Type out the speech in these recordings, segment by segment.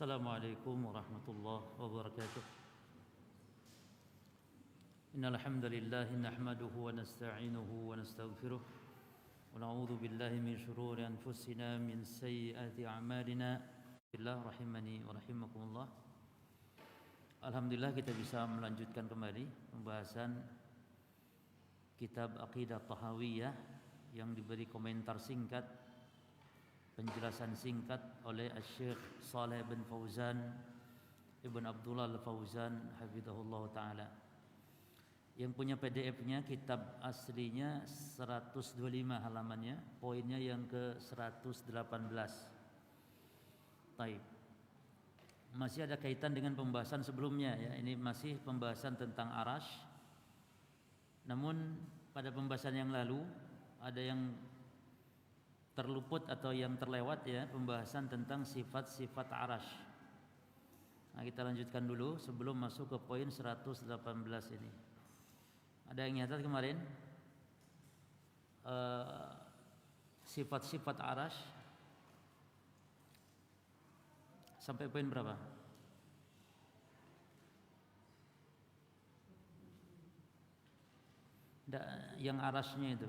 Assalamualaikum warahmatullahi wabarakatuh. Innal hamdalillah nahmaduhu wa nasta'inuhu wa nastaghfiruh wa na'udzu billahi min shururi anfusina min sayyiati a'malina. Bismillah rahimani wa rahimakumullah. Alhamdulillah kita bisa melanjutkan kembali pembahasan kitab Aqidah Tahawiyah yang diberi komentar singkat, penjelasan singkat oleh Syekh Shalih bin Fauzan Ibn Abdullah Al-Fauzan hafizahullah ta'ala. Yang punya PDF-nya, kitab aslinya 125 halamannya, poinnya yang ke 118. Baik. Masih ada kaitan dengan pembahasan sebelumnya ya. Ini masih pembahasan tentang Arasy. Namun pada pembahasan yang lalu ada yang terluput atau yang terlewat ya, pembahasan tentang sifat-sifat Arasy. Nah, kita lanjutkan dulu sebelum masuk ke poin 118 ini. Ada yang nyatat kemarin sifat-sifat Arasy sampai poin berapa? Yang Arasy-nya itu.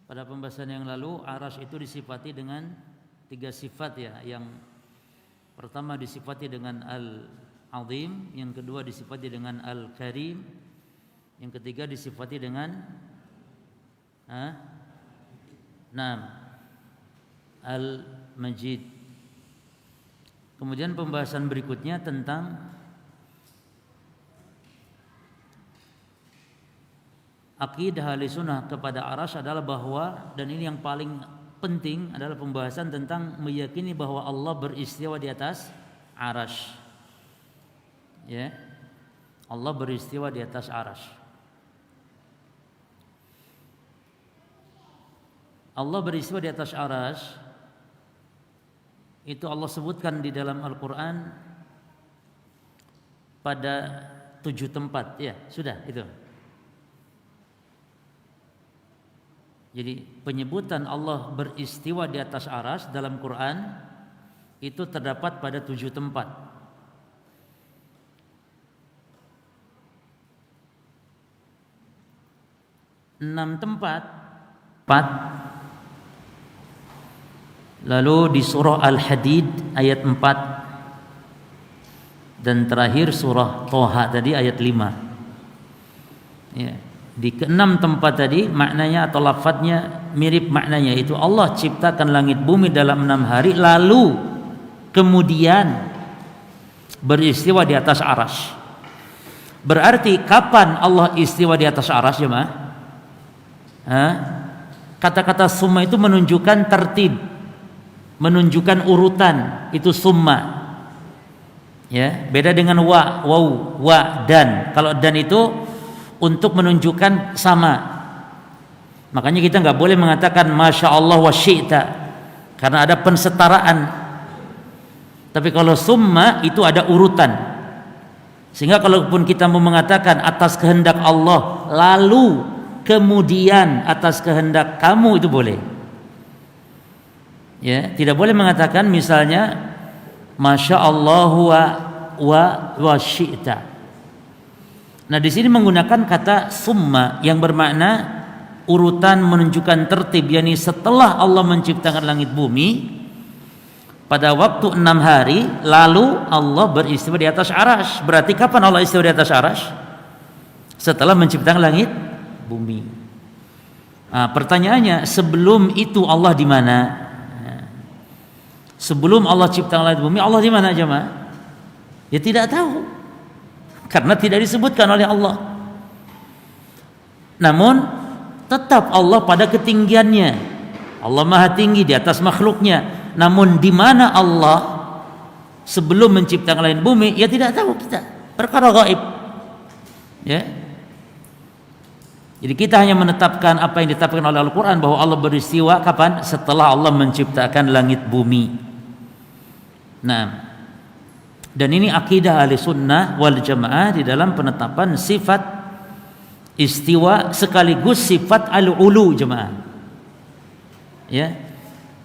Pada pembahasan yang lalu, Arasy itu disifati dengan 3 sifat ya. Yang pertama disifati dengan Al-Azim, yang kedua disifati dengan Al-Karim, yang ketiga disifati dengan Al-Majid. Kemudian pembahasan berikutnya tentang akidah Ahlussunnah kepada Arasy adalah bahwa, dan ini yang paling penting adalah pembahasan tentang meyakini bahwa Allah beristiwa di atas Arasy. Ya. Allah beristiwa di atas Arasy. Allah beristiwa di atas Arasy itu Allah sebutkan di dalam Al-Qur'an pada 7 tempat ya, sudah itu. Jadi penyebutan Allah beristiwa di atas Arasy dalam Quran itu terdapat pada 7 tempat. 6 tempat. Lalu di surah Al-Hadid ayat 4 dan terakhir surah Thaha tadi ayat 5. Ya. Di ke-6 tempat tadi maknanya atau lafadznya mirip maknanya, itu Allah ciptakan langit bumi dalam 6 hari lalu kemudian beristiwa di atas Arasy. Berarti kapan Allah istiwa di atas Arasy jemaah? Kata-kata summa itu menunjukkan tertib, menunjukkan urutan, itu summa. Ya, beda dengan wa, waw, wa, dan. Kalau dan itu untuk menunjukkan sama. Makanya kita nggak boleh mengatakan masya Allah wa syi'ta karena ada pensetaraan. Tapi kalau summa itu ada urutan. Sehingga kalaupun kita mau mengatakan atas kehendak Allah lalu kemudian atas kehendak kamu, itu boleh. Ya, tidak boleh mengatakan misalnya masya Allah wa syi'ta. Nah, di sini menggunakan kata summa yang bermakna urutan, menunjukkan tertib, yakni setelah Allah menciptakan langit bumi pada waktu 6 hari lalu Allah beristiwa di atas Arasy. Berarti kapan Allah istiwa di atas Arasy? Setelah menciptakan langit bumi. Nah, pertanyaannya, sebelum itu Allah di mana? Sebelum Allah ciptakan langit bumi, Allah di mana jemaah? Ya tidak tahu. Karena tidak disebutkan oleh Allah. Namun tetap Allah pada ketinggiannya. Allah maha tinggi di atas makhluknya. Namun di mana Allah sebelum menciptakan langit bumi, ya tidak tahu kita. Perkara gaib. Ya. Jadi kita hanya menetapkan apa yang ditetapkan oleh Al-Quran, bahwa Allah beristiwa kapan? Setelah Allah menciptakan langit bumi. Nah, dan ini akidah Ahlussunnah wal Jamaah di dalam penetapan sifat Istiwa sekaligus sifat al-ulu, jemaah. Ya.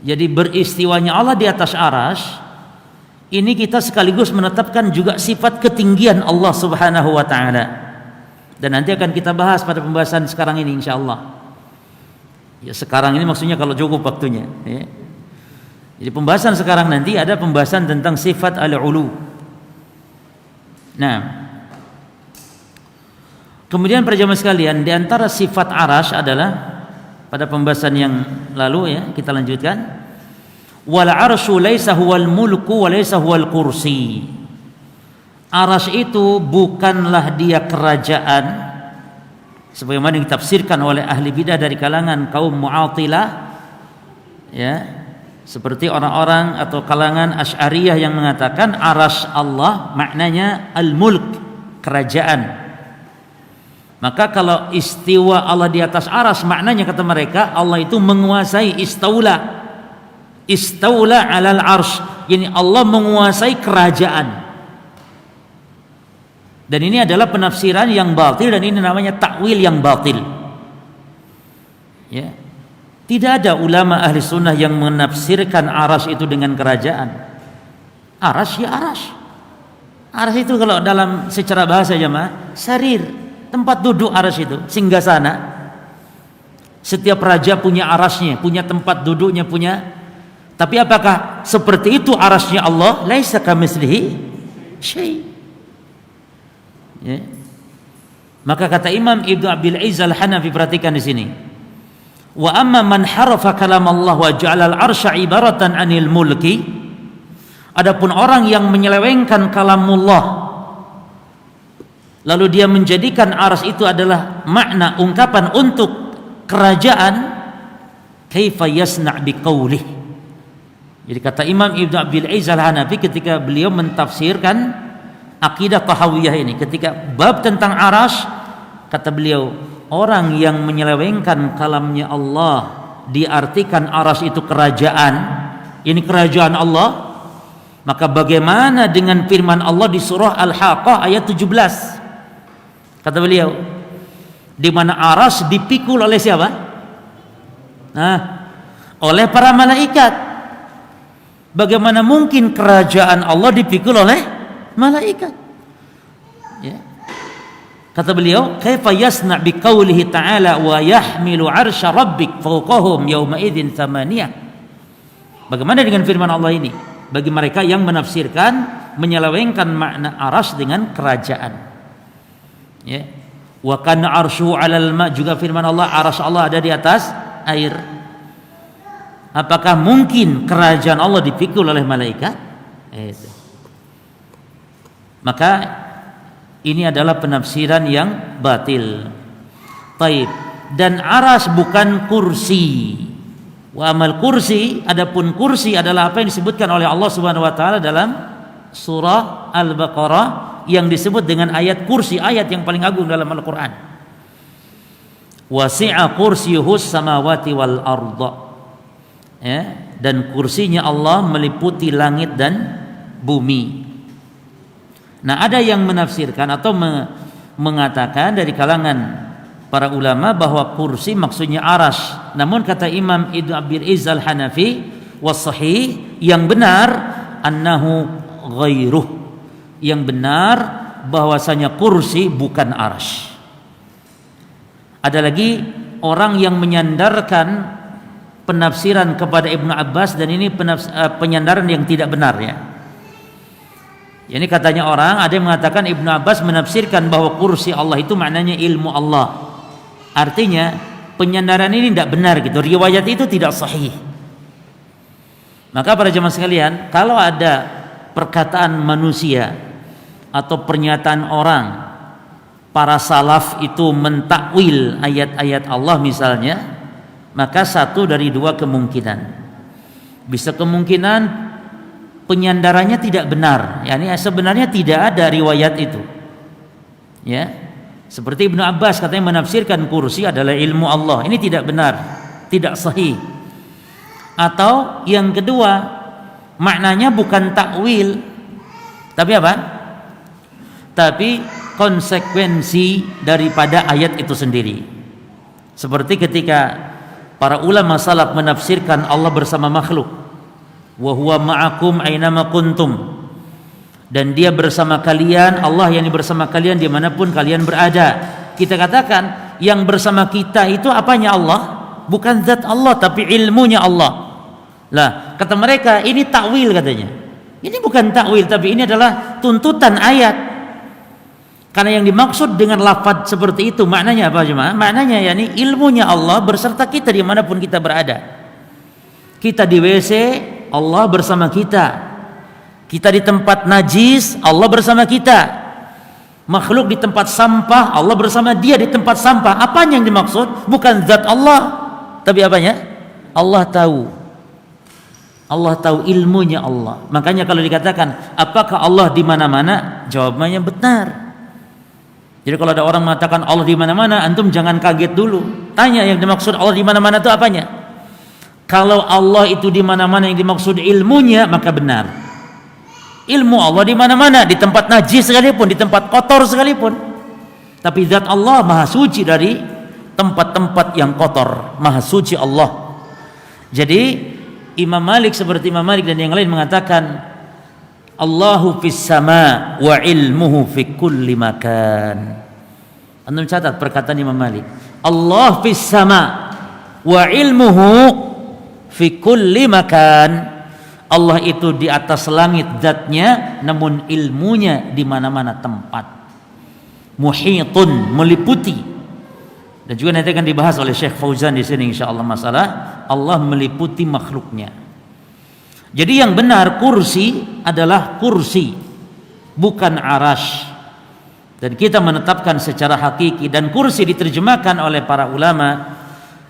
Jadi beristiwanya Allah di atas arasy, ini kita sekaligus menetapkan juga sifat ketinggian Allah Subhanahu wa taala. Dan nanti akan kita bahas pada pembahasan sekarang ini insyaallah. Ya, sekarang ini maksudnya kalau cukup waktunya, ya. Jadi pembahasan sekarang nanti ada pembahasan tentang sifat al-ulu. Nah, kemudian para jamaah sekalian, di antara sifat arasy adalah pada pembahasan yang lalu, ya, kita lanjutkan. Wal arsyu laisa huwal mulku wa laisa huwal kursi. Arasy itu bukanlah dia kerajaan sebagaimana ditafsirkan oleh ahli bidah dari kalangan kaum Mu'attilah, ya, seperti orang-orang atau kalangan Asy'ariyah yang mengatakan arasy Allah maknanya al-mulk, kerajaan. Maka kalau istiwa Allah di atas arasy maknanya kata mereka Allah itu menguasai, istaula alal arsy, yani Allah menguasai kerajaan. Dan ini adalah penafsiran yang batil, dan ini namanya takwil yang batil. Ya. Tidak ada ulama ahli sunnah yang menafsirkan arasy itu dengan kerajaan. Arasy ya arasy. Arasy itu kalau dalam secara bahasa jemaah, sarir, tempat duduk arasy itu, singgasana. Setiap raja punya arasnya, punya tempat duduknya, punya. Tapi apakah seperti itu arasnya Allah? Laisa kamitslihi syai'. Ya. Maka kata Imam Ibnu Abil Izz Al-Hanafi, perhatikan di sini. Wa amma man harafa kalam Allah wa ja'ala al-arsya ibaratan 'anil mulki. Adapun orang yang menyelewengkan kalamullah lalu dia menjadikan arsy itu adalah makna ungkapan untuk kerajaan, kaifa yasna' biqaulih. Jadi kata Imam Ibnu Abil Izz Al-Hanafi ketika beliau mentafsirkan akidah Tahawiyah ini, ketika bab tentang arasy, kata beliau, orang yang menyelewengkan kalamnya Allah diartikan arasy itu kerajaan, ini kerajaan Allah, maka bagaimana dengan firman Allah di surah Al-Haqqah ayat 17? Kata beliau, di mana arasy dipikul oleh siapa? Nah, oleh para malaikat. Bagaimana mungkin kerajaan Allah dipikul oleh malaikat? Ya. Kata beliau, kaifa yasna' biqaulihi ta'ala wa yahmilu 'arsya rabbik fawqahum yawma idzin tsamaniyah. Bagaimana dengan firman Allah ini bagi mereka yang menafsirkan menyelewengkan makna arasy dengan kerajaan? Ya. Wa kana 'arsyu 'alal ma, juga firman Allah arasy Allah ada di atas air. Apakah mungkin kerajaan Allah dipikul oleh malaikat? Itu. Maka ini adalah penafsiran yang batil. Taib. Dan arasy bukan kursi. Wa amal kursi, adapun kursi adalah apa yang disebutkan oleh Allah Subhanahu wa taala dalam surah Al-Baqarah yang disebut dengan ayat kursi, ayat yang paling agung dalam Al-Qur'an. Wasi'a kursiyuhus samawati wal arda. Ya, dan kursinya Allah meliputi langit dan bumi. Nah, ada yang menafsirkan atau mengatakan dari kalangan para ulama bahwa kursi maksudnya arasy. Namun kata Imam Ibnu Abil Izz Al-Hanafi, was-sahih, yang benar annahu ghairuh. Yang benar bahwasanya kursi bukan arasy. Ada lagi orang yang menyandarkan penafsiran kepada Ibnu Abbas, dan ini penyandaran yang tidak benar, ya. Ini katanya orang, ada yang mengatakan Ibnu Abbas menafsirkan bahwa kursi Allah itu maknanya ilmu Allah. Artinya penyandaran ini tidak benar gitu. Riwayat itu tidak sahih. Maka para jemaah sekalian, kalau ada perkataan manusia atau pernyataan orang, para salaf itu mentakwil ayat-ayat Allah misalnya, maka satu dari dua kemungkinan. Bisa kemungkinan penyandarannya tidak benar, yakni sebenarnya tidak ada riwayat itu. Ya. Seperti Ibnu Abbas katanya menafsirkan kursi adalah ilmu Allah. Ini tidak benar, tidak sahih. Atau yang kedua, maknanya bukan takwil, tapi apa? Tapi konsekuensi daripada ayat itu sendiri. Seperti ketika para ulama salaf menafsirkan Allah bersama makhluk, wa huwa ma'akum ainama kuntum, dan dia bersama kalian, Allah yang bersama kalian dimanapun kalian berada. Kita katakan yang bersama kita itu apanya Allah? Bukan zat Allah tapi ilmunya Allah. Lah, kata mereka ini takwil katanya. Ini bukan takwil tapi ini adalah tuntutan ayat. Karena yang dimaksud dengan lafaz seperti itu maknanya apa jemaah? Maknanya yakni ilmunya Allah berserta kita dimanapun kita berada. Kita di WC, Allah bersama kita. Kita di tempat najis, Allah bersama kita. Makhluk di tempat sampah, Allah bersama dia di tempat sampah. Apanya yang dimaksud? Bukan zat Allah, tapi apanya? Allah tahu. Allah tahu ilmunya Allah. Makanya kalau dikatakan, apakah Allah di mana-mana? Jawabannya benar. Jadi kalau ada orang mengatakan Allah di mana-mana, antum jangan kaget dulu. Tanya yang dimaksud Allah di mana-mana itu apanya? Kalau Allah itu di mana-mana yang dimaksud ilmunya, maka benar. Ilmu Allah di mana-mana, di tempat najis sekalipun, di tempat kotor sekalipun. Tapi zat Allah maha suci dari tempat-tempat yang kotor. Maha suci Allah. Jadi Imam Malik seperti Imam Malik dan yang lain mengatakan Allahu fis sama wa ilmuhu fi kulli makan. Anda catat perkataan Imam Malik. Allah fis sama wa ilmuhu fi kulli makan. Allah itu di atas langit zatnya, namun ilmunya di mana-mana tempat. Muhitun, meliputi. Dan juga nanti akan dibahas oleh Syekh Fauzan di sini insyaallah masalah Allah meliputi makhluknya. Jadi yang benar kursi adalah kursi, bukan arash. Dan kita menetapkan secara hakiki, dan kursi diterjemahkan oleh para ulama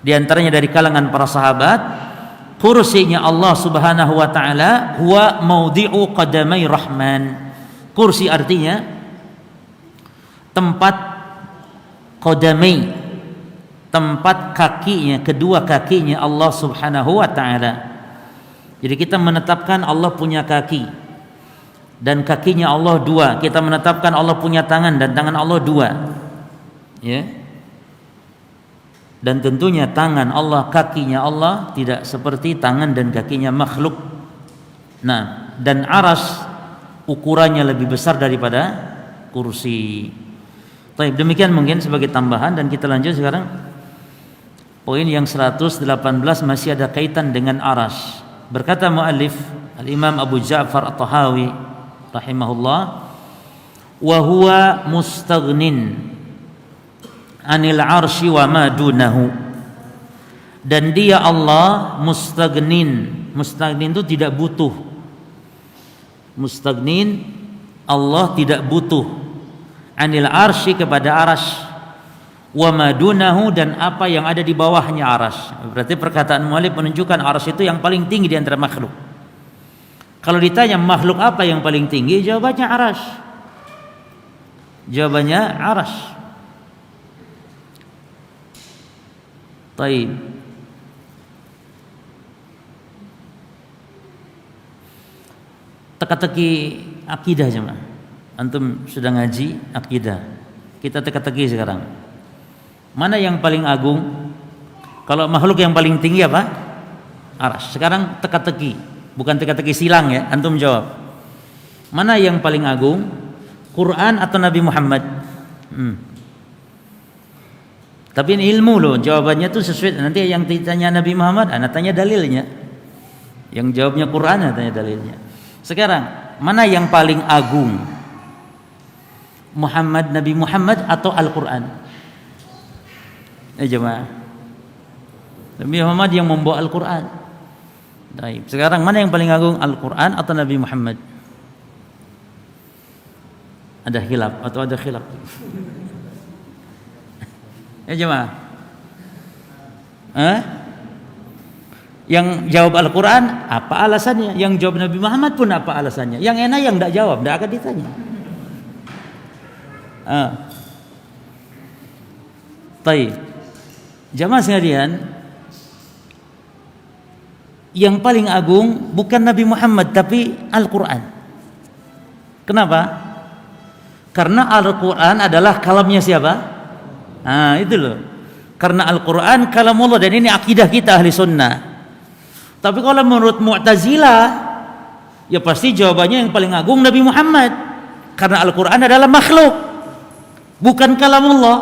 di antaranya dari kalangan para sahabat. Kursinya Allah Subhanahu wa taala huwa maudhi'u qadamai rahman. Kursi artinya tempat qadamai, tempat kakinya, kedua kakinya Allah Subhanahu wa taala. Jadi kita menetapkan Allah punya kaki dan kakinya Allah dua. Kita menetapkan Allah punya tangan dan tangan Allah dua. Ya. Dan tentunya tangan Allah, kakinya Allah tidak seperti tangan dan kakinya makhluk. Nah, dan aras ukurannya lebih besar daripada kursi. Baik, demikian mungkin sebagai tambahan dan kita lanjut sekarang. Poin yang 118 masih ada kaitan dengan aras. Berkata muallif Al-Imam Abu Ja'far At-Tahawi rahimahullah, wa huwa mustaghnin anil arsy wa ma dunahu. Dan dia Allah mustaghnin. Mustaghnin itu tidak butuh. Mustaghnin, Allah tidak butuh. Anil arsy, kepada arsy, wa ma dunahu, dan apa yang ada di bawahnya arsy. Berarti perkataan muallif menunjukkan arsy itu yang paling tinggi di antara makhluk. Kalau ditanya makhluk apa yang paling tinggi, jawabannya arsy. Jawabannya arsy. Baik. Teka-teki akidah jemaah. Antum sudah ngaji akidah. Kita teka-teki sekarang. Mana yang paling agung? Kalau makhluk yang paling tinggi apa? Arsy. Sekarang teka-teki, bukan teka-teki silang ya. Antum jawab. Mana yang paling agung? Quran atau Nabi Muhammad? Tapi ini ilmu loh, jawabannya tuh sesuai. Nanti yang ditanya Nabi Muhammad, anak tanya dalilnya. Yang jawabnya Quran, anak tanya dalilnya. Sekarang, mana yang paling agung? Muhammad, Nabi Muhammad atau Al-Quran? Jemaah. Nabi Muhammad yang membawa Al-Quran. Baik. Sekarang mana yang paling agung? Al-Quran atau Nabi Muhammad? Ada khilaf atau ada khilaf? Ya jemaah. Yang jawab Al-Quran apa alasannya? Yang jawab Nabi Muhammad pun apa alasannya? Yang enak yang tidak jawab, tidak akan ditanya. Baik. Jamaah sekalian, yang paling agung bukan Nabi Muhammad tapi Al-Quran. Kenapa? Karena Al-Quran adalah kalamnya siapa? Nah itu loh. Karena Al-Quran kalamullah, dan ini akidah kita ahli sunnah. Tapi kalau menurut Mu'tazilah, ya pasti jawabannya yang paling agung Nabi Muhammad. Karena Al-Quran adalah makhluk, bukan kalamullah.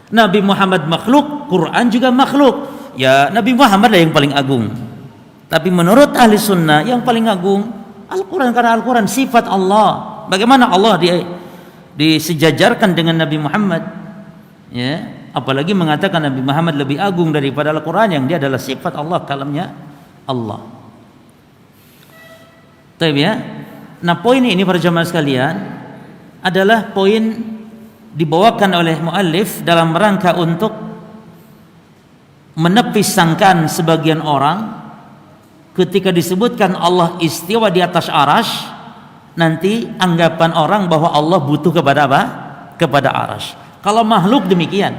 Nabi Muhammad makhluk, Quran juga makhluk. Ya Nabi Muhammad lah yang paling agung. Tapi menurut ahli sunnah yang paling agung Al-Quran, karena Al-Quran sifat Allah. Bagaimana Allah disejajarkan dengan Nabi Muhammad, ya, apalagi mengatakan Nabi Muhammad lebih agung daripada Al-Quran yang dia adalah sifat Allah, kalamnya Allah. Taib ya. Nah poin ini para jamaah sekalian adalah poin dibawakan oleh muallif dalam rangka untuk menepis sangkaan sebagian orang ketika disebutkan Allah istiwa di atas arasy. Nanti anggapan orang bahwa Allah butuh kepada apa? Kepada arasy. Kalau makhluk demikian.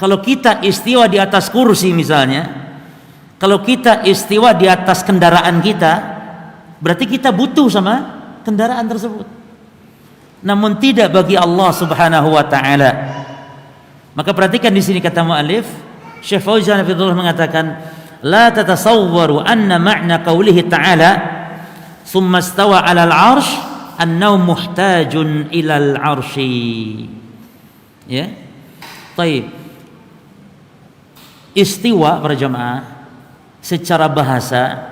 Kalau kita istiwa di atas kursi misalnya, kalau kita istiwa di atas kendaraan kita, berarti kita butuh sama kendaraan tersebut. Namun tidak bagi Allah Subhanahu wa taala. Maka perhatikan di sini kata muallif, Syekh Fauzan hafizahullah mengatakan, la tatasawwaru anna ma'na qaulihi ta'ala summa stawa 'alal 'arsy annahu muhtajun ilal 'arsy. Ya. Baik. Istiwa para jamaah secara bahasa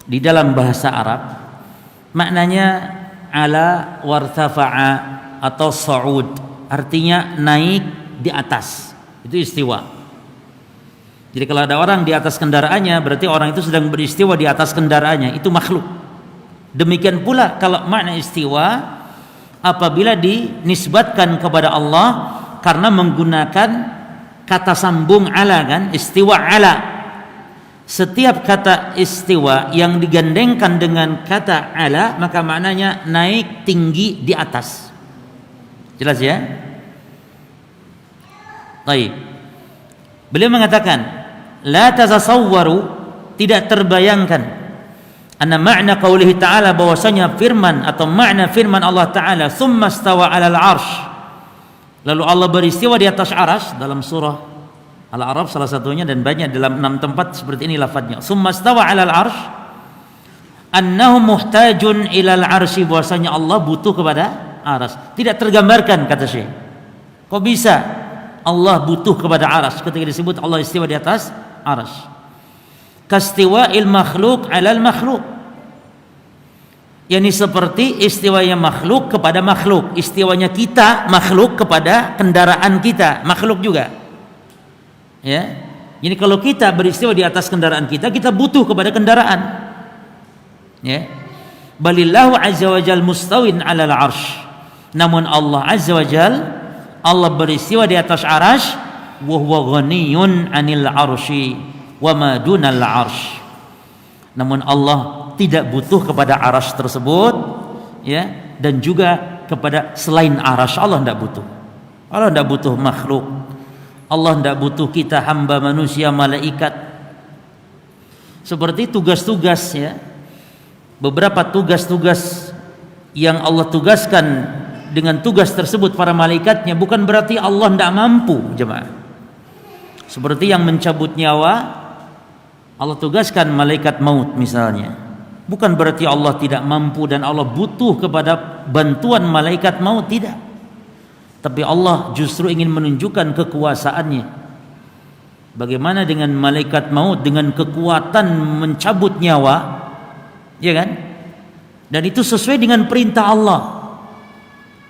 di dalam bahasa Arab maknanya ala wartafa'a atau sa'ud, artinya naik di atas. Itu istiwa. Jadi kalau ada orang di atas kendaraannya, berarti orang itu sedang beristiwa di atas kendaraannya, itu makhluk. Demikian pula kalau makna istiwa apabila dinisbatkan kepada Allah karena menggunakan kata sambung ala, kan, istiwa ala. Setiap kata istiwa yang digandengkan dengan kata ala, maka maknanya naik tinggi di atas. Jelas ya? Baik. Beliau mengatakan la tasawwaru, tidak terbayangkan, anna makna qaulihi ta'ala, bahwasanya firman atau makna firman Allah Ta'ala summa stawa 'alal 'arsy, lalu Allah beristiwa di atas arsy, dalam surah Al-A'raf salah satunya, dan banyak dalam 6 tempat seperti ini lafadznya, summa stawa 'alal 'arsy annahu muhtajun ilal 'arsy, bahwasanya Allah butuh kepada arsy. Tidak tergambarkan kata Syekh. Kok bisa Allah butuh kepada arsy ketika disebut Allah istiwa di atas arsy? Kastiwa'il makhluk 'alal makhluk, yakni seperti istiwanya makhluk kepada makhluk, istiwanya kita makhluk kepada kendaraan kita makhluk juga. Ya. Jadi kalau kita beristiwa di atas kendaraan kita, kita butuh kepada kendaraan. Ya. Balillahu azza wa jal mustawin 'alal 'arsy. Namun Allah azza wa jal, Allah beristiwa di atas arsy, wa huwa ghaniyun 'anil 'arsy wa ma dunal 'arsy. Namun Allah tidak butuh kepada arsy tersebut, ya, dan juga kepada selain arsy Allah tidak butuh. Allah tidak butuh makhluk. Allah tidak butuh kita hamba manusia, malaikat. Seperti tugas-tugas, ya. Beberapa tugas-tugas yang Allah tugaskan dengan tugas tersebut para malaikatnya, bukan berarti Allah tidak mampu, jemaah. Seperti yang mencabut nyawa, Allah tugaskan malaikat maut misalnya. Bukan berarti Allah tidak mampu dan Allah butuh kepada bantuan malaikat maut, tidak. Tapi Allah justru ingin menunjukkan kekuasaannya. Bagaimana dengan malaikat maut dengan kekuatan mencabut nyawa, ya kan? Dan itu sesuai dengan perintah Allah.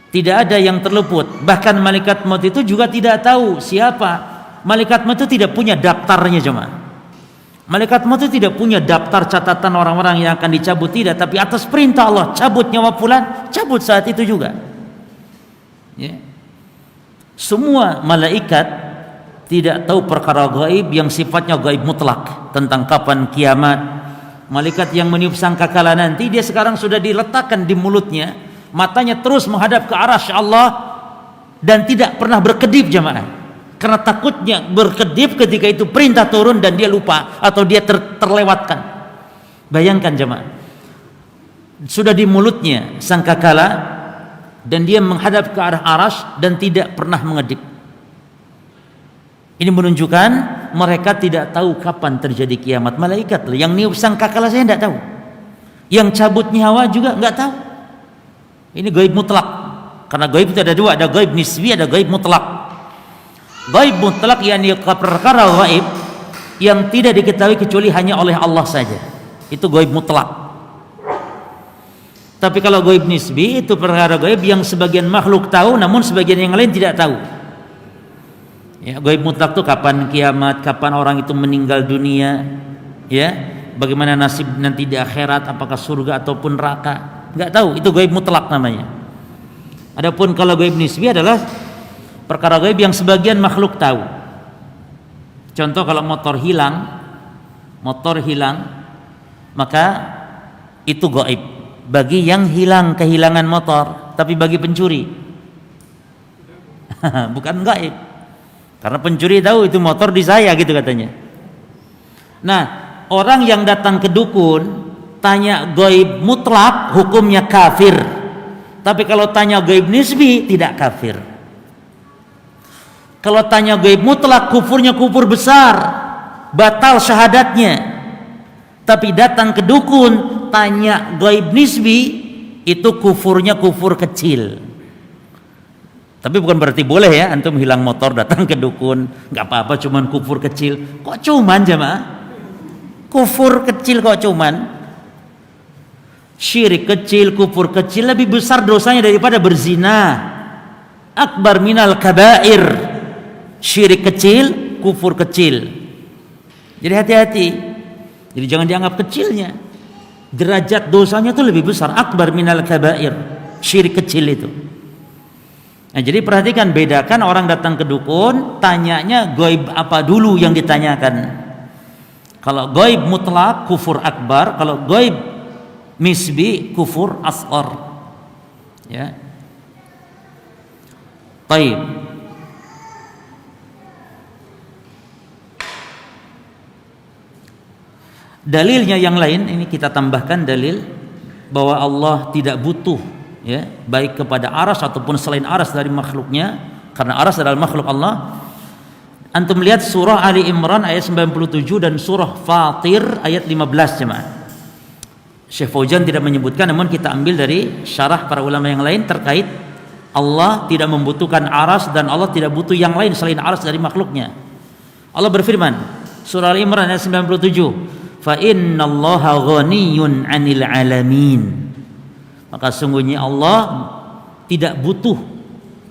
Tidak ada yang terluput. Bahkan malaikat maut itu juga tidak tahu siapa. Malaikat maut itu tidak punya daftarnya, jemaah. Malaikat maut itu tidak punya daftar catatan orang-orang yang akan dicabut, tidak. Tapi atas perintah Allah, cabut nyawa fulan, cabut saat itu juga. Ya. Semua malaikat tidak tahu perkara gaib yang sifatnya gaib mutlak tentang kapan kiamat. Malaikat yang meniup sangkakala nanti, dia sekarang sudah diletakkan di mulutnya, matanya terus menghadap ke arasy Allah dan tidak pernah berkedip, jemaah. Karena takutnya berkedip ketika itu perintah turun dan dia lupa atau dia terlewatkan. Bayangkan, jemaah, sudah di mulutnya sangkakala, dan dia menghadap ke arah arasy dan tidak pernah mengedip. Ini menunjukkan mereka tidak tahu kapan terjadi kiamat. Malaikat yang niup sangkakala saya tidak tahu, yang cabut nyawa juga nggak tahu. Ini gaib mutlak, karena gaib itu ada dua, ada gaib nisbi, ada gaib mutlak. Gaib mutlak yakni perkara gaib yang tidak diketahui kecuali hanya oleh Allah saja, itu gaib mutlak. Tapi kalau gaib nisbi itu perkara gaib yang sebagian makhluk tahu namun sebagian yang lain tidak tahu. Ya, gaib mutlak itu kapan kiamat, kapan orang itu meninggal dunia, ya, bagaimana nasib nanti di akhirat, apakah surga ataupun neraka, nggak tahu, itu gaib mutlak namanya. Adapun kalau gaib nisbi adalah perkara gaib yang sebagian makhluk tahu. Contoh kalau motor hilang, maka itu gaib bagi yang kehilangan motor, tapi bagi pencuri bukan gaib, karena pencuri tahu itu motor di saya gitu katanya. Nah, orang yang datang ke dukun tanya gaib mutlak hukumnya kafir, tapi kalau tanya gaib nisbi tidak kafir. Kalau tanya gaib mutlak kufurnya kufur besar, batal syahadatnya. Tapi datang ke dukun tanya gaib nisbi, itu kufurnya kufur kecil. Tapi bukan berarti boleh ya antum hilang motor datang ke dukun, nggak apa-apa, cuman kufur kecil. Kok cuman jemaah? Kufur kecil kok cuman? Syirik kecil, kufur kecil lebih besar dosanya daripada berzina. Akbar minal kabair. Syirik kecil, kufur kecil. Jadi hati-hati. Jadi jangan dianggap kecilnya. Derajat dosanya itu lebih besar, akbar minal kabair, syirik kecil itu. Nah, jadi perhatikan, bedakan orang datang ke dukun, tanyanya gaib apa dulu yang ditanyakan. Kalau gaib mutlak kufur akbar, kalau gaib nisbi kufur asghar. Ya. Baik. Dalilnya yang lain, ini kita tambahkan dalil bahwa Allah tidak butuh, ya, baik kepada aras ataupun selain aras dari makhluknya, karena aras adalah makhluk Allah. Antum lihat surah Ali Imran ayat 97 dan surah Fatir ayat 15 jemaah. Syekh Fauzan tidak menyebutkan, namun kita ambil dari syarah para ulama yang lain terkait Allah tidak membutuhkan aras dan Allah tidak butuh yang lain selain aras dari makhluknya. Allah berfirman, surah Ali Imran ayat 97, fa innallaha ghaniyun 'anil 'alamin. Maka sungguhnya Allah tidak butuh,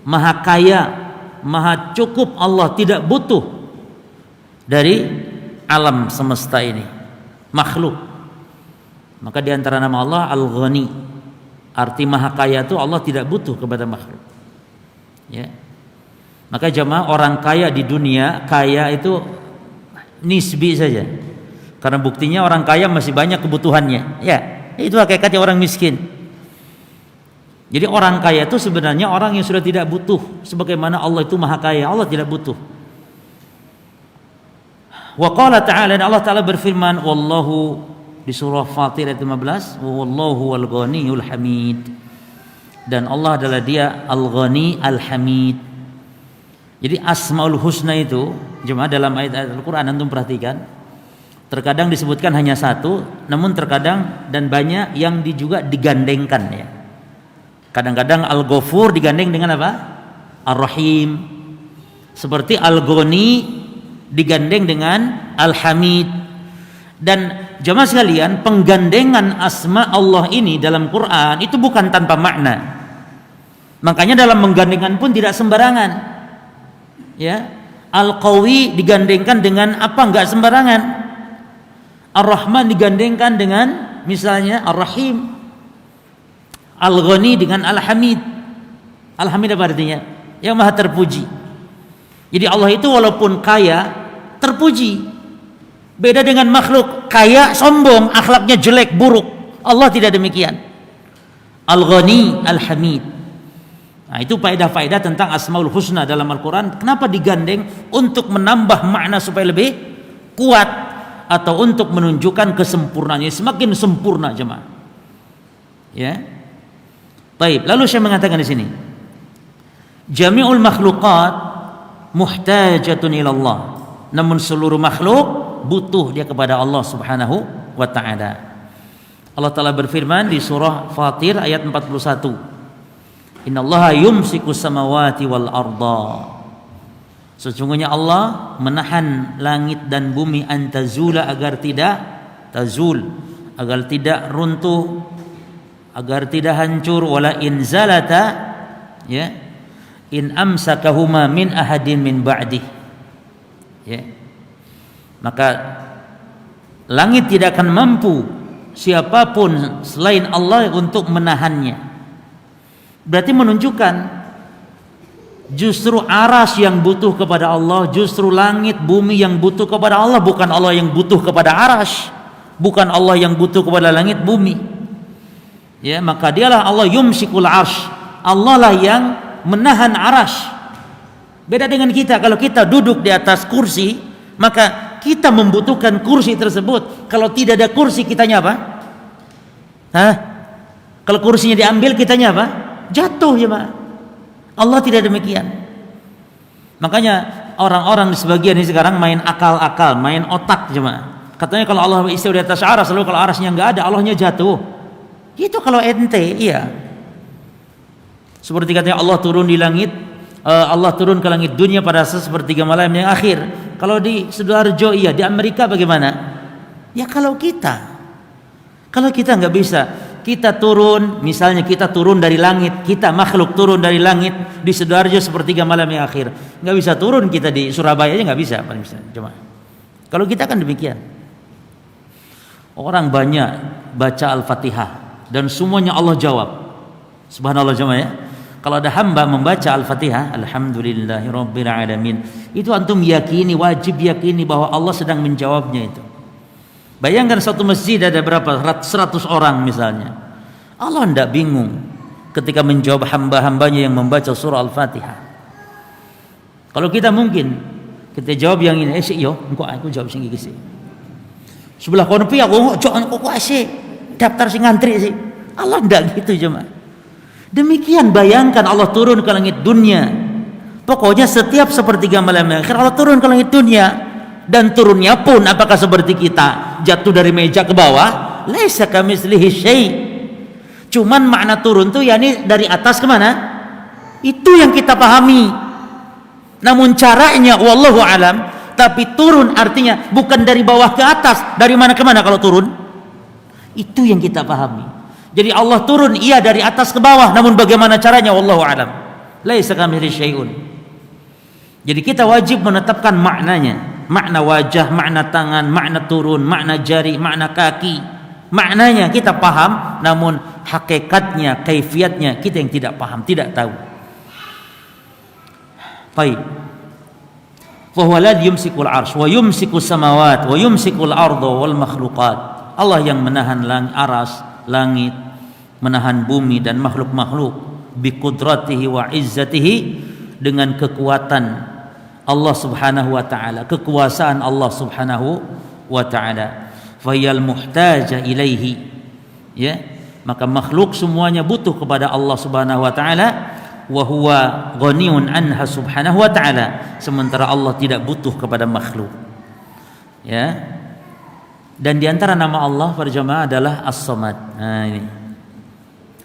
maha kaya, maha cukup. Allah tidak butuh dari alam semesta ini, makhluk. Maka di antara nama Allah Al-Ghani, arti maha kaya itu Allah tidak butuh kepada makhluk. Ya. Maka jemaah, orang kaya di dunia, kaya itu nisbi saja. Karena buktinya orang kaya masih banyak kebutuhannya. Ya, itu hakikatnya orang miskin. Jadi orang kaya itu sebenarnya orang yang sudah tidak butuh, sebagaimana Allah itu maha kaya, Allah tidak butuh. Wa qala ta'ala, Allah Ta'ala berfirman, wallahu, di surah Fatir ayat 15, wallahu al-ghaniyul hamid. Dan Allah adalah dia al-ghani al-hamid. Jadi asmaul husna itu jemaah dalam ayat-ayat Al-Qur'an antum perhatikan, terkadang disebutkan hanya satu, namun terkadang dan banyak yang juga digandengkan ya. Kadang-kadang Al-Ghafur digandeng dengan apa? Ar-Rahim. Seperti Al-Ghani digandeng dengan Al-Hamid. Dan jemaah sekalian, penggandengan asma Allah ini dalam Quran itu bukan tanpa makna. Makanya dalam menggandengkan pun tidak sembarangan. Ya. Al-Qawi digandengkan dengan apa? Enggak sembarangan. Ar-Rahman digandengkan dengan misalnya Ar-Rahim. Al-Ghani dengan Al-Hamid. Al-Hamid apa artinya? Yang maha terpuji. Jadi Allah itu walaupun kaya, terpuji. Beda dengan makhluk, kaya sombong, akhlaknya jelek, buruk. Allah tidak demikian. Al-Ghani, Al-Hamid. Nah, itu faedah-faedah tentang Asmaul Husna dalam Al-Quran. Kenapa digandeng? Untuk menambah makna supaya lebih kuat, atau untuk menunjukkan kesempurnaannya, semakin sempurna jemaah. Ya. Baik, lalu saya mengatakan di sini, jami'ul makhluqat muhtajatun ila Allah. Namun seluruh makhluk butuh dia kepada Allah Subhanahu wa taala. Allah Taala berfirman di surah Fatir ayat 41. Innallaha yumsiku samawati wal arda. Sesungguhnya Allah menahan langit dan bumi antazula agar tidak tazul, agar tidak runtuh, agar tidak hancur. Wala in zalata, ya, in amsakahuma min ahadin min ba'dih, ya, maka langit tidak akan mampu siapapun selain Allah untuk menahannya. Berarti menunjukkan justru aras yang butuh kepada Allah, justru langit bumi yang butuh kepada Allah, bukan Allah yang butuh kepada aras, bukan Allah yang butuh kepada langit bumi. Ya, maka dialah Allah yumsikul arsh. Allah lah yang menahan arasy. Beda dengan kita, kalau kita duduk di atas kursi, maka kita membutuhkan kursi tersebut. Kalau tidak ada kursi, kitanya apa? Kalau kursinya diambil, kitanya apa? Jatuh, ya Pak. Allah tidak demikian. Makanya orang-orang di sebagian ini sekarang main akal-akal, main otak, jemaah. Katanya kalau Allah istiwa di atas aras, lalu kalau arasnya nggak ada, Allahnya jatuh. Itu kalau ente, iya. Seperti katanya Allah turun di langit, Allah turun ke langit dunia pada sepertiga malam yang akhir. Kalau di Sidoarjo iya, di Amerika bagaimana? Ya kalau kita nggak bisa, kita turun, misalnya kita turun dari langit, kita makhluk turun dari langit di Sidoarjo sepertiga malam yang akhir, nggak bisa turun kita di Surabaya aja nggak bisa, cuma. Kalau kita kan demikian. Orang banyak baca Al-Fatihah dan semuanya Allah jawab. Subhanallah jemaah ya. Kalau ada hamba membaca Al-Fatihah, alhamdulillahirabbil alamin, itu antum yakini, wajib yakini bahwa Allah sedang menjawabnya itu. Bayangkan satu masjid ada berapa? 100 orang misalnya. Allah tidak bingung ketika menjawab hamba-hambanya yang membaca surah Al-Fatihah. Kalau kita mungkin kita jawab yang ini, yo, aku jawab sing iki sih. Sebelah kono piye aku jangan kok asik. Daftar sing ngantri sih. Allah tidak gitu jemaah. Demikian bayangkan Allah turun ke langit dunia. Pokoknya setiap sepertiga malam akhir Allah turun ke langit dunia, dan turunnya pun apakah seperti kita jatuh dari meja ke bawah? Laisa kamitslihi syai'. Cuman makna turun tuh yakni dari atas kemana? Itu yang kita pahami. Namun caranya wallahu alam. Tapi turun artinya bukan dari bawah ke atas, dari mana ke mana kalau turun? Itu yang kita pahami. Jadi Allah turun iya dari atas ke bawah, namun bagaimana caranya wallahu alam. Laisa kamitslihi syai'un. Jadi kita wajib menetapkan maknanya, makna wajah, makna tangan, makna turun, makna jari, makna kaki. Maknanya kita paham, namun hakikatnya, kaifiatnya kita yang tidak paham, tidak tahu. Baik. Fa huwa alladhi yumsikul 'arsy wa yumsikus samawati wa yumsikul arda wal makhluqat. Allah yang menahan aras, langit, menahan bumi dan makhluk-makhluk bi qudratihi wa izzatihi, dengan kekuatan Allah Subhanahu wa taala, kekuasaan Allah Subhanahu wa taala. Fayal muhtaja ilaihi, ya, maka makhluk semuanya butuh kepada Allah Subhanahu wa taala, wa huwa ghaniyun anha subhanahu wa taala, sementara Allah tidak butuh kepada makhluk, ya. Dan diantara nama Allah para jamaah adalah As-Samad. Nah ini,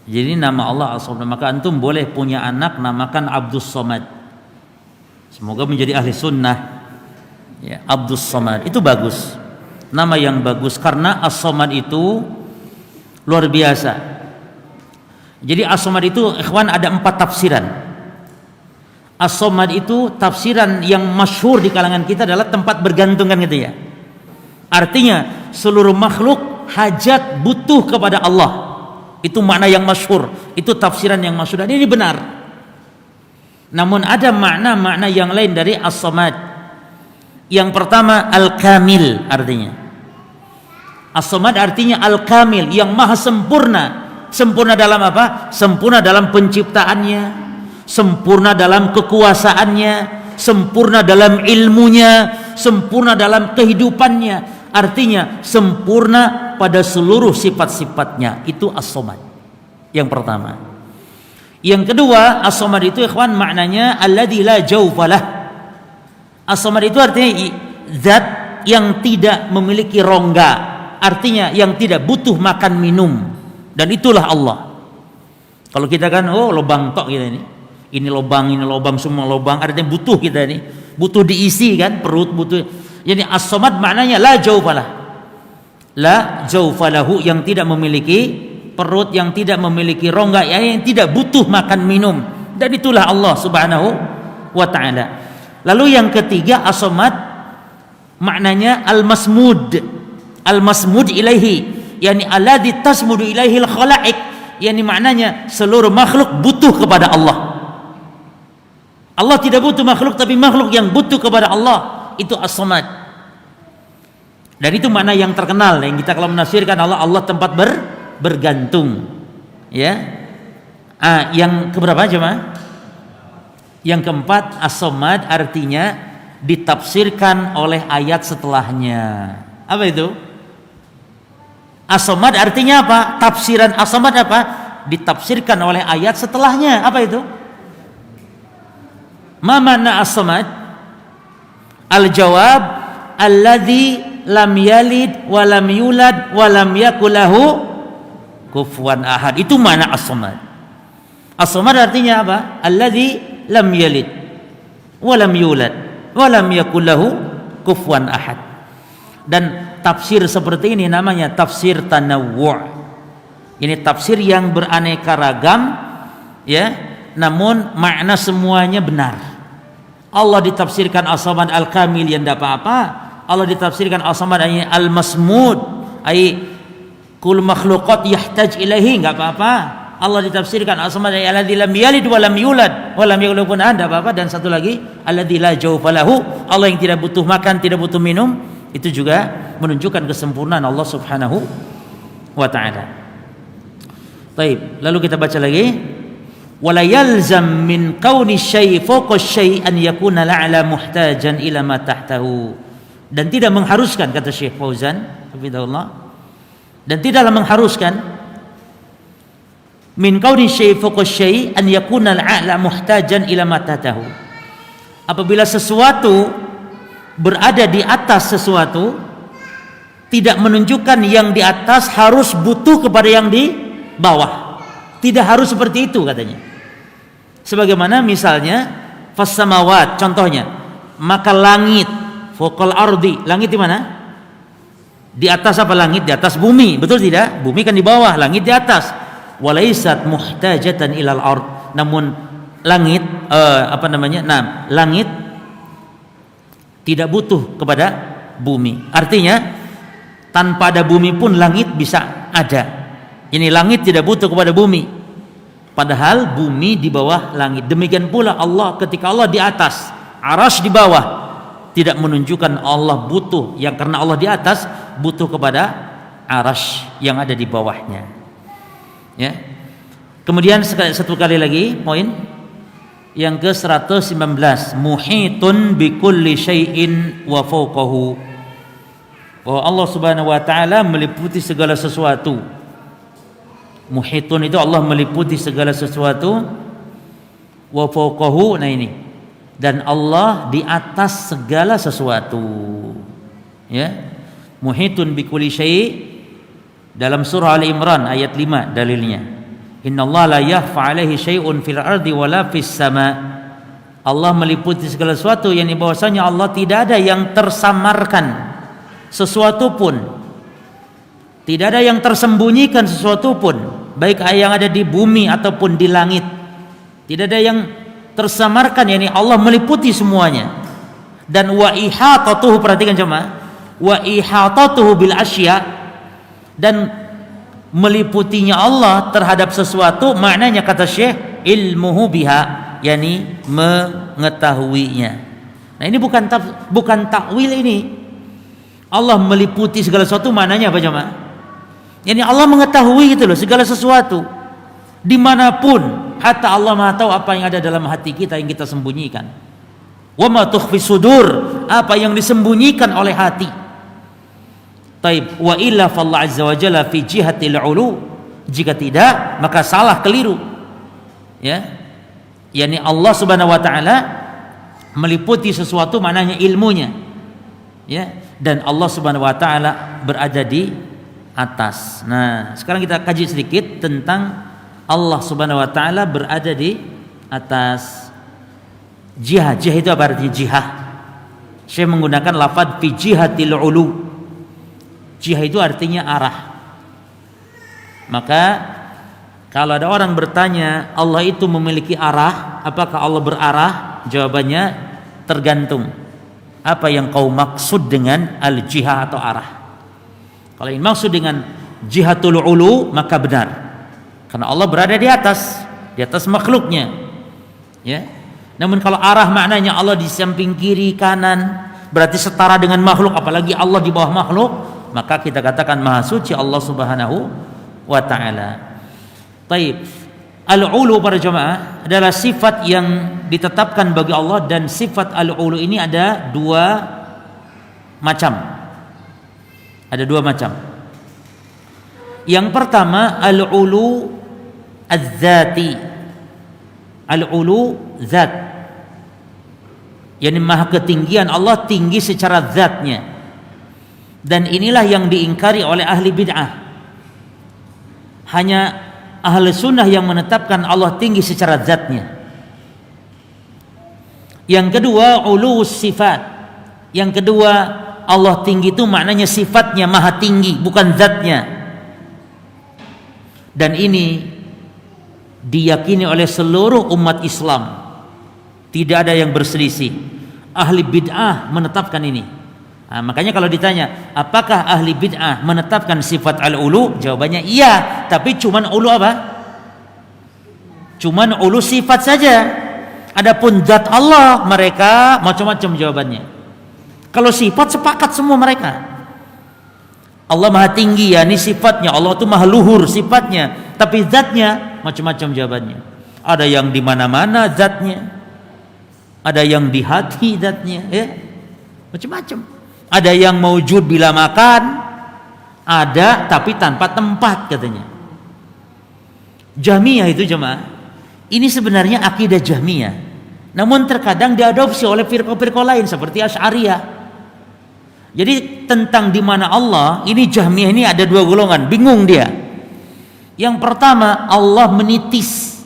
jadi nama Allah As-Samad. Maka antum boleh punya anak namakan Abdus Samad, semoga menjadi ahli sunnah, ya. Abdus Samad itu bagus, nama yang bagus, karena As-Samad itu luar biasa. Jadi As-Samad itu ikhwan ada 4 tafsiran. As-Samad itu tafsiran yang masyhur di kalangan kita adalah tempat bergantung, kan gitu ya. Artinya seluruh makhluk hajat butuh kepada Allah. Itu makna yang masyhur, itu tafsiran yang masyhur, dan ini benar. Namun ada makna-makna yang lain dari As-Samad. Yang pertama Al-Kamil artinya. As-Samad artinya Al-Kamil, yang maha sempurna. Sempurna dalam apa? Sempurna dalam penciptaannya, sempurna dalam kekuasaannya, sempurna dalam ilmunya, sempurna dalam kehidupannya. Artinya sempurna pada seluruh sifat-sifatnya. Itu As-Samad yang pertama. Yang kedua, as-samad itu ikhwan maknanya alladzi la jawfalah. As-samad itu artinya zat yang tidak memiliki rongga, artinya yang tidak butuh makan minum, dan itulah Allah. Kalau kita kan lubang tok kita ini lubang semua lubang, artinya butuh kita ini, butuh diisi kan, perut butuh. Jadi as-samad maknanya la jawfalah, la jawfalahu, yang tidak memiliki perut, yang tidak memiliki rongga, yang tidak butuh makan minum, dan itulah Allah Subhanahu wa ta'ala. Lalu yang ketiga, as-samad maknanya al-masmud. Al-masmud ilaihi, yani alladzi tasmudu ilaihi al-khalaiq, yani maknanya seluruh makhluk butuh kepada Allah. Allah tidak butuh makhluk, tapi makhluk yang butuh kepada Allah, itu as-samad. Dan itu makna yang terkenal yang kita kalau menafsirkan Allah tempat bergantung. Ya. Yang keberapa jemaah? Yang keempat, as-samad artinya ditafsirkan oleh ayat setelahnya. Apa itu? As-samad artinya apa? Tafsiran as-samad apa? Ditafsirkan oleh ayat setelahnya. Apa itu? Ma makna as-samad? Al-jawab alladzi lam yalid wa lam yulad wa lam yakul lahu kufuwan ahad. Itu makna as-samad. As-samad artinya apa? Alladzi lam yalid wa lam yulad wa lam yakul lahu kufuwan ahad. Dan tafsir seperti ini namanya tafsir tanawwu'. Ini tafsir yang beraneka ragam, ya, namun makna semuanya benar. Allah ditafsirkan as-samad al-kamil yang tidak apa-apa. Allah ditafsirkan as-samad al-masmud, ai kul makhluqat yahtaj ilaihi, enggak apa-apa. Allah ditafsirkan as-samad alladzi lam yalid wa lam yulad wa lam yakul lahu kufuwan ahad, enggak apa-apa. Dan satu lagi alladzi la jawfa lahu, Allah yang tidak butuh makan, tidak butuh minum, itu juga menunjukkan kesempurnaan Allah Subhanahu wa ta'ala. Baik, lalu kita baca lagi. Wala yalzam min kauni syai' fawqa syai' an yakuna la'ala muhtajan ila ma tahtahu. Dan tidak mengharuskan, kata Syekh Fauzan hafizahullah, dan tidaklah mengharuskan min kauni syai' fawqa syai' an yakuna la'ala muhtajan ila ma tahtahu. Apabila sesuatu berada di atas sesuatu, tidak menunjukkan yang di atas harus butuh kepada yang di bawah. Tidak harus seperti itu katanya. Sebagaimana misalnya fas-samawat, contohnya, maka langit, fawqal ardi, langit di mana? Di atas apa langit? Di atas bumi, betul tidak? Bumi kan di bawah, langit di atas. Walaisat muhtajatan ilal ard. Namun langit langit tidak butuh kepada bumi. Artinya tanpa ada bumi pun langit bisa ada. Ini langit tidak butuh kepada bumi. Padahal bumi di bawah langit. Demikian pula Allah, ketika Allah di atas, arasy di bawah, tidak menunjukkan Allah butuh, yang karena Allah di atas butuh kepada arasy yang ada di bawahnya. Ya. Kemudian satu kali lagi poin yang ke-119, muhitun bikulli syai'in wa fawqahu. Bahwa Allah Subhanahu wa taala meliputi segala sesuatu. Muhitun itu Allah meliputi segala sesuatu, wa fawqahu, nah ini, dan Allah di atas segala sesuatu. Ya. Muhitun bikulli syai' dalam surah Ali Imran ayat 5 dalilnya. Innallaha la yakhfa 'alaihi syai'un fil ardi wala fis sama'. Allah meliputi segala sesuatu, yang bahwasanya Allah tidak ada yang tersamarkan sesuatu pun. Tidak ada yang tersembunyikan sesuatu pun, baik yang ada di bumi ataupun di langit. Tidak ada yang tersamarkan, yakni Allah meliputi semuanya. Dan wa ihatatuhu, perhatikan jemaah, wa ihatatuhu bil asya, dan meliputinya Allah terhadap sesuatu maknanya, kata Syekh, ilmuhu biha, yakni mengetahuinya. Nah, ini bukan takwil ini. Allah meliputi segala sesuatu maknanya apa jemaah? Yani Allah mengetahui gitu loh segala sesuatu dimanapun, hatta Allah Maha tahu apa yang ada dalam hati kita yang kita sembunyikan. Wa ma tukhfi sudur, apa yang disembunyikan oleh hati. Taib, wa illa fa Allah azza wa jalla fi jihatil ulu, jika tidak maka salah, keliru. Ya. yakni Allah Subhanahu wa taala meliputi sesuatu maknanya ilmunya. Ya, dan Allah Subhanahu wa taala berada di atas. Nah, sekarang kita kaji sedikit tentang Allah Subhanahu wa taala berada di atas. Jihah itu apa artinya jihah? Saya menggunakan lafaz fi jihatil ulu. Jihah itu artinya arah. Maka kalau ada orang bertanya Allah itu memiliki arah, apakah Allah berarah? Jawabannya tergantung apa yang kau maksud dengan al-jihah atau arah. Kalau yang maksud dengan jihatul ulu maka benar, karena Allah berada di atas makhluknya. Ya. Namun kalau arah maknanya Allah di samping kiri kanan, berarti setara dengan makhluk, apalagi Allah di bawah makhluk, maka kita katakan maha suci Allah Subhanahu wa taala. Taib. Al-ulu para jemaah adalah sifat yang ditetapkan bagi Allah, dan sifat al-ulu ini ada dua macam. Ada dua macam. Yang pertama al-ulu az-zati. Al-ulu zat. Yani maha ketinggian Allah tinggi secara zatnya. Dan inilah yang diingkari oleh ahli bid'ah. Hanya ahli sunnah yang menetapkan Allah tinggi secara zatnya. Yang kedua ulu sifat. Yang kedua Allah tinggi itu maknanya sifatnya maha tinggi, bukan zatnya. Dan ini diyakini oleh seluruh umat Islam. Tidak ada yang berselisih. Ahli bid'ah menetapkan ini. Nah, makanya kalau ditanya apakah ahli bid'ah menetapkan sifat al-ulu, jawabannya iya, tapi cuman ulu apa? Cuman ulu sifat saja. Adapun zat Allah mereka macam-macam jawabannya. Kalau sifat sepakat semua mereka. Allah maha tinggi, ya ini sifatnya. Allah itu maha luhur sifatnya, tapi zatnya macam-macam jawabannya. Ada yang di mana-mana zatnya, ada yang di hati zatnya, ya macam-macam. Ada yang maujud bila makan, ada tapi tanpa tempat katanya. Jahmiyah itu jemaah, ini sebenarnya akidah Jahmiyah, namun terkadang diadopsi oleh firqah-firqah lain seperti Asy'ariyah. Jadi tentang di mana Allah, ini Jahmiyah ini ada dua golongan, bingung dia. Yang pertama, Allah menitis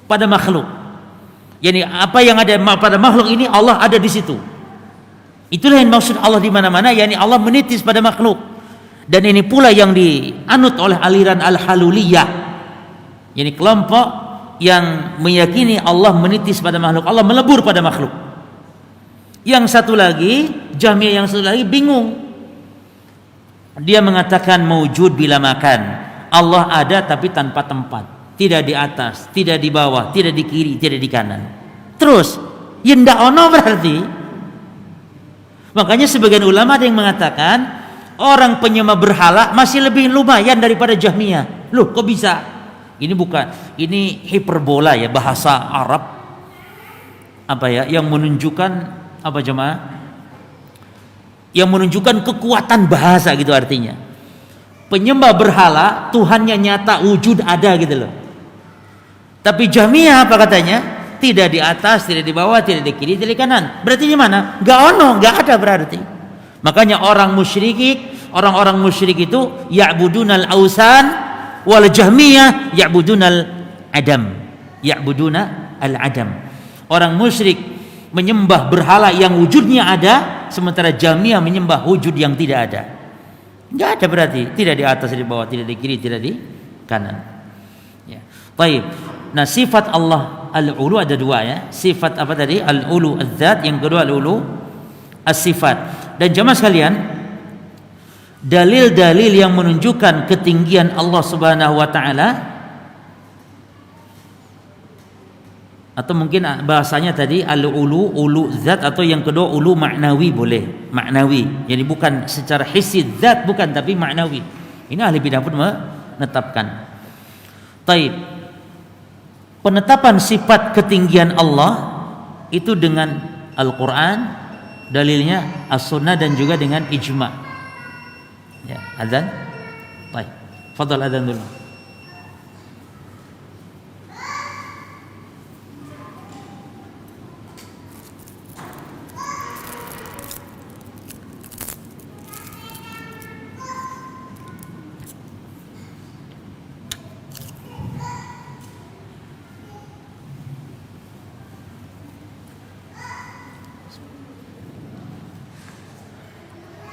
pada makhluk. Yani apa yang ada pada makhluk ini Allah ada di situ. Itulah yang maksud Allah di mana-mana, yakni Allah menitis pada makhluk. Dan ini pula yang dianut oleh aliran Al-Haluliyah. Yani kelompok yang meyakini Allah menitis pada makhluk, Allah melebur pada makhluk. Yang satu lagi, Jahmiyah yang satu lagi bingung. Dia mengatakan maujud bila makan. Allah ada tapi tanpa tempat. Tidak di atas, tidak di bawah, tidak di kiri, tidak di kanan. Terus, ya ndak ono berarti. Makanya sebagian ulama ada yang mengatakan orang penyembah berhala masih lebih lumayan daripada Jahmiyah. Loh, kok bisa? Ini bukan, ini hiperbola ya, bahasa Arab. Apa ya, yang menunjukkan apa jemaah? Yang menunjukkan kekuatan bahasa gitu artinya. Penyembah berhala Tuhannya nyata, wujud ada gitu loh. Tapi Jahmiyah apa katanya? Tidak di atas, tidak di bawah, tidak di kiri, tidak di kanan. Berarti di mana? Gak ono, gak ada berarti. Makanya orang orang musyrik itu ya'budunal ausan, wal Jahmiyah ya'budunal adam. Ya'buduna al-adam. Orang musyrik menyembah berhala yang wujudnya ada, sementara Jahmiyah menyembah wujud yang tidak ada. Gak ada berarti, tidak di atas, tidak di bawah, tidak di kiri, tidak di kanan. Ya. Baik. Nah, sifat Allah al-ulu ada dua ya. Sifat apa tadi? Al-ulu az-zat, yang kedua al-ulu as-sifat. Dan jemaah sekalian, dalil-dalil yang menunjukkan ketinggian Allah Subhanahu wa taala, atau mungkin bahasanya tadi al-ulu, ulu zat, atau yang kedua ulu maknawi boleh. Maknawi. Jadi bukan secara hissi zat, bukan, tapi maknawi. Ini ahli bidah pun menetapkan. Taib. Penetapan sifat ketinggian Allah itu dengan Al-Quran, dalilnya As-Sunnah, dan juga dengan ijma'. Ya, azan. Baik. Fadhal azan dulu.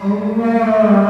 Allah